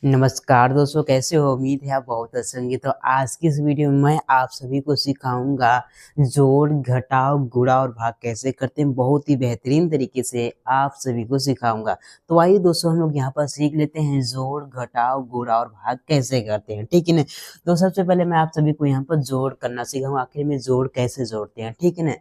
नमस्कार दोस्तों, कैसे हो? उम्मीद है आप बहुत अच्छे होंगे। तो आज की इस वीडियो में मैं आप सभी को सिखाऊंगा जोड़, घटाव, गुणा और भाग कैसे करते हैं। बहुत ही बेहतरीन तरीके से आप सभी को सिखाऊंगा। तो आइए दोस्तों, हम लोग यहाँ पर सीख लेते हैं जोड़, घटाव, गुणा और भाग कैसे करते हैं। ठीक है ना। तो सबसे पहले मैं आप सभी को यहाँ पर जोड़ करना सिखाऊंगा, आखिर में जोड़ कैसे जोड़ते हैं। ठीक है ना।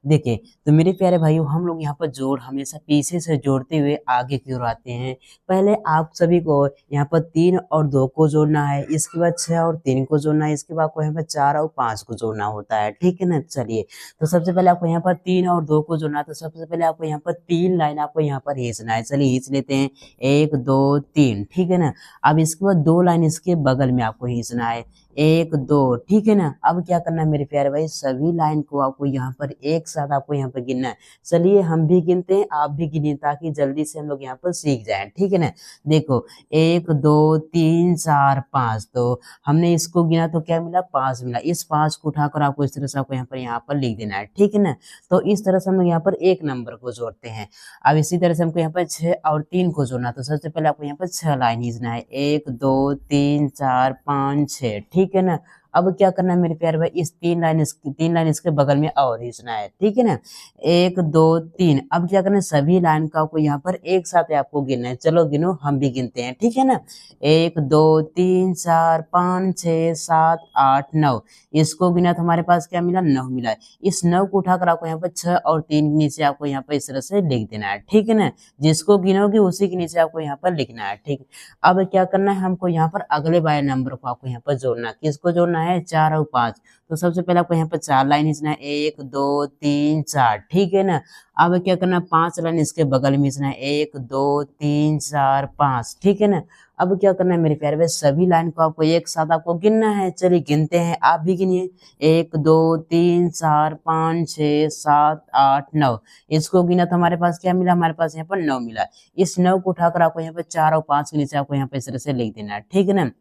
देखिए, तो मेरे प्यारे भाइयों, हम लोग यहाँ पर जोड़ हमेशा पीछे से जोड़ते हुए आगे की ओर आते हैं। पहले आप सभी को यहाँ पर 3 और 2 को जोड़ना है, इसके बाद 6 और 3 को जोड़ना है, इसके बाद आपको यहाँ पर 4 और 5 को जोड़ना होता है। ठीक है ना। चलिए, तो सबसे पहले आपको यहाँ पर 3 और 2 को जोड़ना है। तो सबसे पहले आपको यहाँ पर 3 लाइन आपको यहाँ पर खींचना है। चलिए खींच लेते हैं, 1 2 3। ठीक है ना। अब इसके बाद 2 लाइन इसके बगल में आपको खींचना है, 1 2। ठीक है ना। अब क्या करना है मेरे प्यारे भाई, सभी लाइन को आपको यहाँ पर एक साथ आपको यहाँ पर गिनना है। चलिए हम भी गिनते हैं, आप भी गिनिए, ताकि जल्दी से हम लोग यहाँ पर सीख जाएं। ठीक है ना। देखो, 1 2 3 4 5। तो हमने इसको गिना तो क्या मिला, 5 मिला। इस 5 को उठाकर आपको इस तरह से आपको यहाँ पर लिख देना है। ठीक है ना। तो इस तरह से हम लोग यहाँ पर एक नंबर को जोड़ते हैं। अब इसी तरह से हमको यहाँ पर 6 और 3 को जोड़ना। तो सबसे पहले आपको यहाँ पर 6 लाइन खींचना है, 1 2 3 4 5 6। ठीक है ना। अब क्या करना है मेरे प्यारे भाई, इस 3 लाइन इसके बगल में और खींचना है। ठीक है ना। 1 2 3। अब क्या करना है, सभी लाइन का आपको यहाँ पर एक साथ आपको गिनना है। चलो गिनो, हम भी गिनते हैं। ठीक है ना। 1 2 3 4 5 6 7 8 9। इसको गिना तो हमारे पास क्या मिला, 9 मिला है। इस 9 को उठाकर आपको यहाँ पर 6 और 3 के नीचे आपको यहाँ पर इस तरह से लिख देना है। ठीक है ना। जिसको गिनोगे उसी के नीचे आपको यहाँ पर लिखना है। ठीक है। अब क्या करना है, हमको यहाँ पर अगले वाले नंबर को आपको यहाँ पर जोड़ना है। किसको जोड़ना है, 4 और 5। तो सबसे पहले आपको यहाँ पर 4 लाइन खींचना है, 1 2 3 4। ठीक है ना। अब क्या करना है, 5 लाइन इसके बगल में खींचना है, 1 2 3 4 5। ठीक है ना। अब क्या करना है मेरे प्यारे भाई, सभी लाइन को आपको एक साथ आपको गिनना है। चलिए गिनते हैं, आप भी गिनिए, 1 2 3 4 5 6 7 8 9। इसको गिना तो हमारे पास क्या मिला, हमारे पास यहाँ पर 9 मिला। इस 9 को उठाकर आपको यहाँ पर 4 और 5 के नीचे आपको यहाँ पर इस तरह से लिख देना है। ठीक है ना।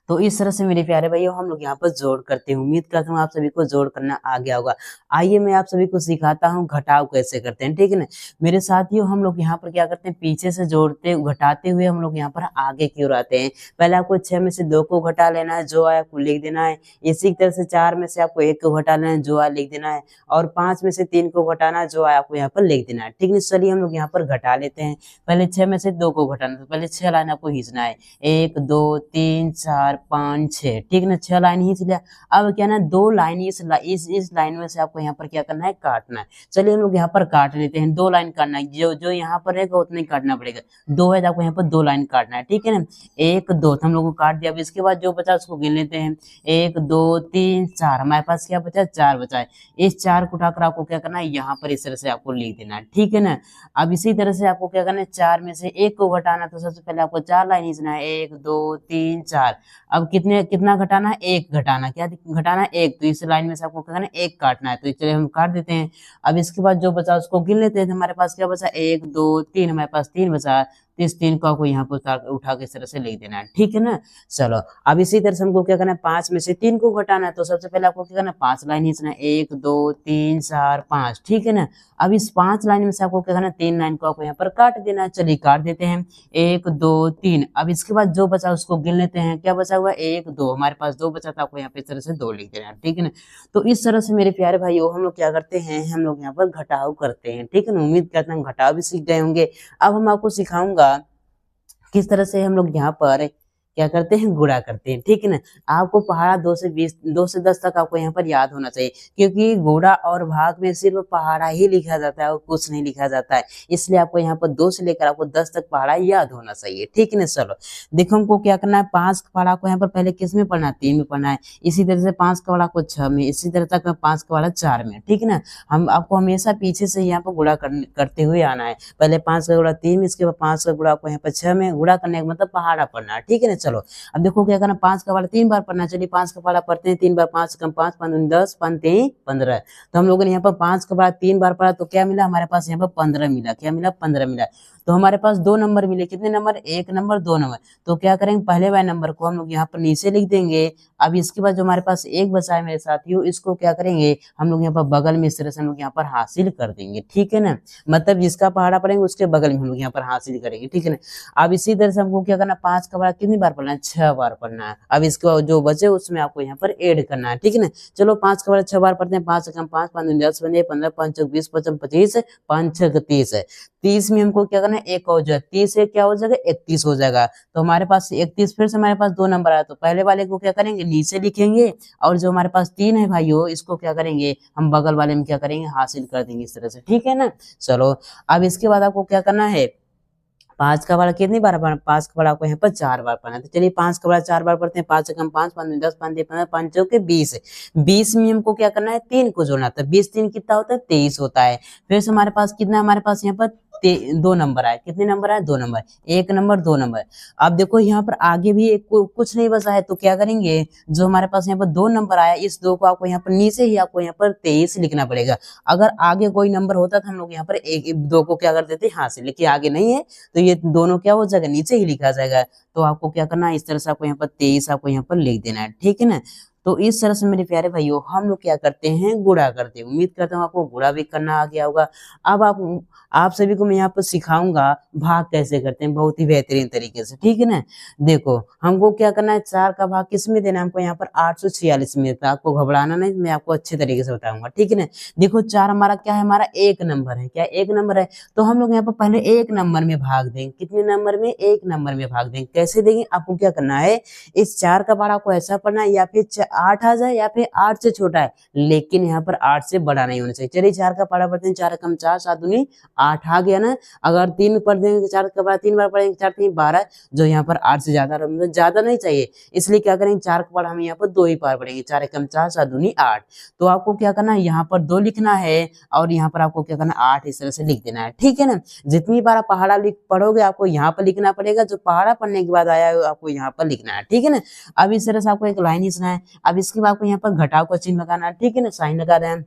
तो इस तरह से मेरे प्यारे भाइयों हम लोग यहाँ पर जोड़ करते हैं। उम्मीद करता हूँ आप सभी को जोड़ करना आ गया होगा। आइए मैं आप सभी को सिखाता हूँ घटाव कैसे करते हैं। ठीक है ना। मेरे साथियों, हम लोग यहाँ पर क्या करते हैं, पीछे से जोड़ते घटाते हुए हम लोग यहाँ पर आगे की ओर आते हैं। पहले आपको 6 में से 2 को घटा लेना है, जो आया आपको लिख देना है। इसी तरह से 4 में से आपको 1 को घटा लेना है, जो आया लिख देना है। और 5 में से 3 को घटाना है, जो आया आपको यहाँ पर लिख देना है। ठीक है। चलिए हम लोग यहाँ पर घटा लेते हैं। पहले 6 में से 2 को घटाना, तो पहले 6 लाइन आपको खींचना है, 1 2 3 4 5 6। ठीक ना। 6 लाइन खींच लिया। अब क्या ना, 2 लाइन इस लाइन में से आपको यहाँ पर क्या करना है, काटना है। चलिए हम लोग यहाँ पर काट लेते हैं। 2 लाइन काटना है, जो जो यहाँ पर रहेगा उतना ही काटना पड़ेगा। 2 है तो आपको यहाँ पर 2 लाइन काटना है। ठीक है ना। 1 2 तो हम लोग को काट दिया। अब इसके बाद जो बचा उसको गिन लेते हैं, 1 2 3 4। हमारे पास क्या बचा, 4 बचा है। इस 4 को उठाकर आपको क्या करना है, यहाँ पर इस तरह से आपको लिख देना है। ठीक है ना। अब इसी तरह से आपको क्या करना है, 4 में से 1 को घटाना। तो सबसे पहले आपको 4 लाइन खींचना है, 1 2 3 4। अब कितना घटाना है, 1 घटाना। क्या घटाना है, 1। तो इस लाइन में से आपको क्या करना है, 1 काटना है। तो चलिए हम काट देते हैं। अब इसके बाद जो बचा उसको गिन लेते हैं। तो हमारे पास क्या बचा, 1 2 3। हमारे पास 3 बचा। तो इस 3 को आपको यहाँ पर उठा के इस तरह से लिख देना है। ठीक है ना। चलो, अब इसी तरह से हमको क्या करना है, 5 में से 3 को घटाना है। तो सबसे पहले आपको क्या करना है, 5 लाइन खींचना है, 1 2 3 4 5। ठीक है ना। अब इस 5 लाइन में से आपको क्या करना है, 3 लाइन को आपको यहाँ पर काट देना है। चलिए काट देते हैं, 1 2 3। अब इसके बाद जो बचा उसको गिन लेते हैं। क्या बचा हुआ, 1 2। हमारे पास 2 बचा था, आपको यहाँ पे इस तरह से 2 लिख देना है। ठीक है ना। तो इस तरह से मेरे प्यारे भाइयों हम लोग क्या करते हैं, हम लोग यहाँ पर घटाव करते हैं। ठीक है ना। उम्मीद करता हूँ घटाव भी सीख गए होंगे। अब हम आपको सिखाऊंगा किस तरह से हम लोग यहाँ पर क्या करते हैं, गुणा करते हैं। ठीक है ना। आपको पहाड़ा 2 से 10 तक आपको यहाँ पर याद होना चाहिए, क्योंकि गुणा और भाग में सिर्फ पहाड़ा ही लिखा जाता है और कुछ नहीं लिखा जाता है। इसलिए आपको यहाँ पर 2 से लेकर आपको 10 तक पहाड़ा याद होना चाहिए। ठीक है ना। चलो देखो, हमको क्या करना है, 5 का पहाड़ा को यहाँ पर पहले किस में पढ़ना है, 3 में पढ़ना है। इसी तरह से 5 का पहाड़ा को 6 में, इसी तरह तक 5 का पहाड़ा 4 में। ठीक है ना। हम आपको हमेशा पीछे से यहाँ पर गुणा करते हुए आना है। पहले 5 का गुणा 3 में, इसके बाद 5 का गुणा आपको यहाँ पर 6 में। गुणा करने का मतलब पहाड़ा पढ़ना है। ठीक है ना। चलो अब देखो क्या करना, 5 का पहाड़ा 3 बार पढ़ना। चलिए 5 का पहाड़ा पढ़ते हैं 3 बार। 5 कम 5 5 10 5 3 15। तो हम लोगों ने यहाँ पर 5 का पहाड़ा 3 बार पढ़ा, तो क्या मिला हमारे पास, यहाँ पर 15 मिला। क्या मिला, 15 मिला। तो हमारे पास 2 नंबर मिले, कितने नंबर, 1 नंबर 2 नंबर। तो क्या करेंगे, पहले वाले नंबर को हम लोग यहाँ पर नीचे लिख देंगे। अब इसके बाद जो हमारे पास 1 बचा है मेरे साथियों, इसको क्या करेंगे हम लोग यहाँ पर बगल में इस तरह से हम लोग यहाँ पर हासिल कर देंगे, ठीक है ना। मतलब जिसका पहाड़ा पड़ेंगे उसके बगल में हम लोग यहाँ पर हासिल करेंगे, ठीक है ना। अब इसी तरह से हमको क्या करना है, 5 का पहाड़ा कितनी बार पढ़ना है, 6 बार पढ़ना है। अब इसको जो बचे उसमें आपको यहाँ पर ऐड करना है, ठीक है ना। चलो 5 का पहाड़ा 6 बार पढ़ते हैं। 5 कम 5, 5 दूनी 10, 15, 5 चौक 20, 25 25, 5 छक 30 है। 30 में हमको क्या करना है, एक और जो 30 से क्या हो जाएगा, 31 हो जाएगा। तो हमारे पास 31, फिर से हमारे पास 2 नंबर आया, तो पहले वाले को क्या करेंगे, नीचे लिखेंगे, और जो हमारे पास 3 है भाइयों, इसको क्या करेंगे, हम बगल वाले में क्या करेंगे, हासिल कर देंगे इस तरह से, ठीक है ना। चलो अब इसके बाद आपको क्या करना है, 5 का बड़ा कितनी बार पढ़ना, 5 का बड़ा आपको यहाँ पर 4 बार पढ़ना है। तो चलिए 5 का बड़ा 4 बार पढ़ते हैं। 5 कम 5, 5 10, 5 15, 5 चौके 20। 20 में हमको क्या करना है, 3 को जोड़ना था। 20 3 कितना होता है, 23 होता है। फिर से हमारे पास कितना, हमारे पास यहाँ पर 2 नंबर आए, कितने नंबर आए, 2 नंबर, 1 नंबर 2 नंबर। अब देखो यहाँ पर आगे भी कुछ नहीं बचा है, तो क्या करेंगे, जो हमारे पास यहाँ पर 2 नंबर आया, इस 2 को आपको यहाँ पर नीचे ही आपको यहाँ पर 23 लिखना पड़ेगा। अगर आगे कोई नंबर होता तो हम लोग यहाँ पर 2 को क्या कर देते, हाँ से, लेकिन आगे नहीं है तो ये दोनों क्या हो जाएगा, नीचे ही लिखा जाएगा। तो आपको क्या करना है, इस तरह से आपको यहाँ पर 23 आपको यहाँ पर लिख देना है, ठीक है ना। तो इस तरह से मेरे प्यारे भाइयों हम लोग क्या करते हैं, गुणा करते हैं। उम्मीद करता हूँ आपको गुणा भी करना आ गया होगा। अब आप सभी को मैं यहाँ पर सिखाऊंगा भाग कैसे करते हैं, बहुत ही बेहतरीन तरीके से, ठीक है ना। देखो हमको क्या करना है, 4 का भाग किस में देना है, हमको यहाँ पर 846 में देता है। आपको घबराना नहीं, मैं आपको अच्छे तरीके से बताऊंगा, ठीक है ना। देखो 4 हमारा क्या है, हमारा 1 नंबर है, क्या 1 नंबर है। तो हम लोग यहाँ पर पहले 1 नंबर में भाग देंगे, कितने नंबर में, 1 नंबर में भाग देंगे। कैसे देंगे, आपको क्या करना है, इस 4 का भाग आपको ऐसा पढ़ना है, या फिर 8 आ जाए या फिर 8 से छोटा है, लेकिन यहाँ पर 8 से बड़ा नहीं होना चाहिए। चलिए 4 का पढ़ा पढ़ते हैं। 4 कम 4, 7 दूनी 8 आ गया ना। अगर 3 पढ़ देंगे, 4 का पढ़ा 3 बार पढ़ेंगे, 4 3 12, जो यहाँ पर 8 से ज्यादा, मतलब ज्यादा नहीं चाहिए, इसलिए क्या करेंगे, 4 का पढ़ा हम यहाँ पर 2 ही बार पढ़ेंगे। 4 कम 4, 7 दूनी 8। तो आपको क्या करना है, यहाँ पर 2 लिखना है, और यहाँ पर आपको क्या करना है, 8 इस तरह से लिख देना है, ठीक है ना। जितनी बार आप पहाड़ा पढ़ोगे आपको यहाँ पर लिखना पड़ेगा, जो पहाड़ा पढ़ने के बाद आया है आपको यहाँ पर लिखना है, ठीक है ना। अब इस तरह से आपको एक लाइन लिखना है। अब इसके बाद आपको यहाँ पर घटाव का चिन्ह लगाना है, ठीक है ना, साइन लगा रहे हैं।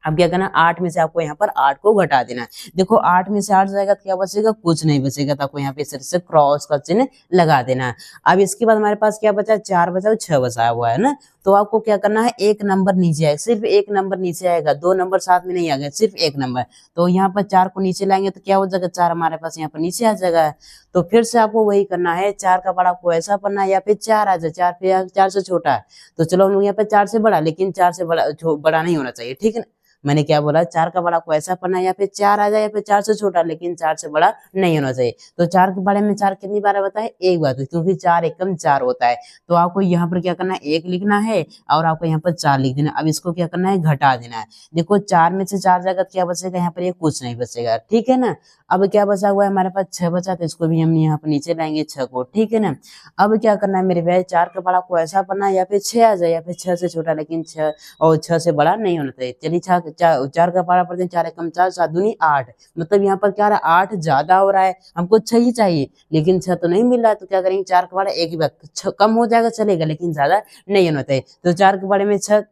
अब क्या करना, 8 में से आपको यहाँ पर 8 को घटा देना है। देखो 8 में से 8 जाएगा तो क्या बचेगा, कुछ नहीं बचेगा। तो आपको यहाँ पे इस तरह से क्रॉस का चिन्ह लगा देना है। अब इसके बाद हमारे पास क्या बचा, 4 बचा, 6 बचा हुआ है ना। तो आपको क्या करना है, 1 नंबर नीचे आएगा, सिर्फ 1 नंबर नीचे आएगा, 2 नंबर साथ में नहीं आ गया, सिर्फ 1 नंबर। तो यहाँ पर 4 को नीचे लाएंगे तो क्या हो जाएगा, 4 हमारे पास यहाँ पर नीचे आ जाएगा। तो फिर से आपको वही करना है, 4 का बड़ा आपको ऐसा पढ़ना है, या फिर 4 आ जाए, 4 से छोटा है। तो चलो हम लोग यहाँ पे 4 से बड़ा, लेकिन 4 से बड़ा नहीं होना चाहिए, ठीक है ना। मैंने क्या बोला, 4 का बड़ा को ऐसा पढ़ना है, या फिर 4 आ जाए, या फिर 4 से छोटा, लेकिन 4 से बड़ा नहीं होना चाहिए। तो 4 के बारे में 4 कितनी बार बताए, एक बार, क्योंकि 4 एकम 4 होता है। तो आपको यहाँ पर क्या करना है, 1 लिखना है, और आपको यहाँ पर 4 लिख देना। अब इसको क्या करना है, घटा देना है। देखो 4 में से 4 जाएगा तो क्या बचेगा, यहाँ पर ये कुछ नहीं बचेगा, ठीक है ना। अब क्या बचा हुआ है, हमारे पास 6 बचा, तो इसको भी हम यहाँ पर नीचे लाएंगे 6 को, ठीक है ना। अब क्या करना है मेरे भाई, 4 का बड़ा को ऐसा पढ़ना है, या फिर 6 आ जाए, या फिर 6 से छोटा, लेकिन 6 और 6 से बड़ा नहीं होना चाहिए। चलिए 4 का पारा पढ़ते हैं। 4 कम 4, 7 दूनी 8। मतलब यहाँ पर क्या रहा, 8 ज्यादा हो रहा है, हमको 6 ही चाहिए, लेकिन 6 तो नहीं मिल रहा है। तो क्या करेंगे, 4 का पारा एक ही बार कम हो जाएगा चलेगा, लेकिन ज्यादा नहीं होना चाहिए। तो 4 के बारे में 6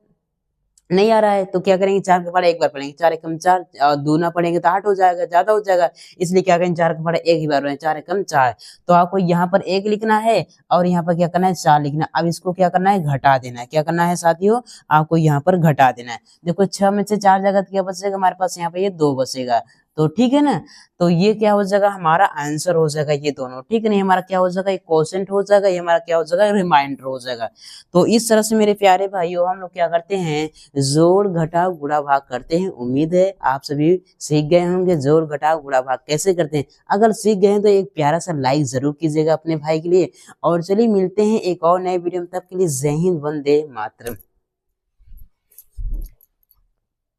नहीं आ रहा है, तो क्या करेंगे, 4 का पढ़ा एक बार पढ़ेंगे। 4 कम 4 और दूना पढ़ेंगे तो 8 हो जाएगा, ज्यादा हो जाएगा, इसलिए क्या करेंगे, 4 का पढ़ा एक ही बार पढ़ेंगे। 4 कम 4। तो आपको यहाँ पर 1 लिखना है, और यहाँ पर क्या करना है, 4 लिखना। अब इसको क्या करना है, घटा देना है। क्या करना है साथियों, आपको यहाँ पर घटा देना है। देखो 6 में से 4 जाएगा तो क्या बचेगा, हमारे पास यहाँ पे ये 2 बचेगा। तो ठीक है ना। तो ये क्या हो जाएगा, हमारा आंसर हो जाएगा ये दोनों, ठीक है ना। हमारा क्या हो जाएगा, एक क्वोशंट हो जाएगा, ये हमारा क्या हो जाएगा, रिमाइंडर हो जाएगा। तो इस तरह से मेरे प्यारे भाइयों हम लोग क्या करते हैं, जोड़ घटाव गुणा भाग करते हैं। उम्मीद है आप सभी सीख गए होंगे जोड़ घटाव गुणा भाग कैसे करते हैं। अगर सीख गए हैं तो एक प्यारा सा लाइक जरूर कीजिएगा अपने भाई के लिए। और चलिए मिलते हैं एक और नए वीडियो में, तब के लिए जय हिंद, वंदे मातरम।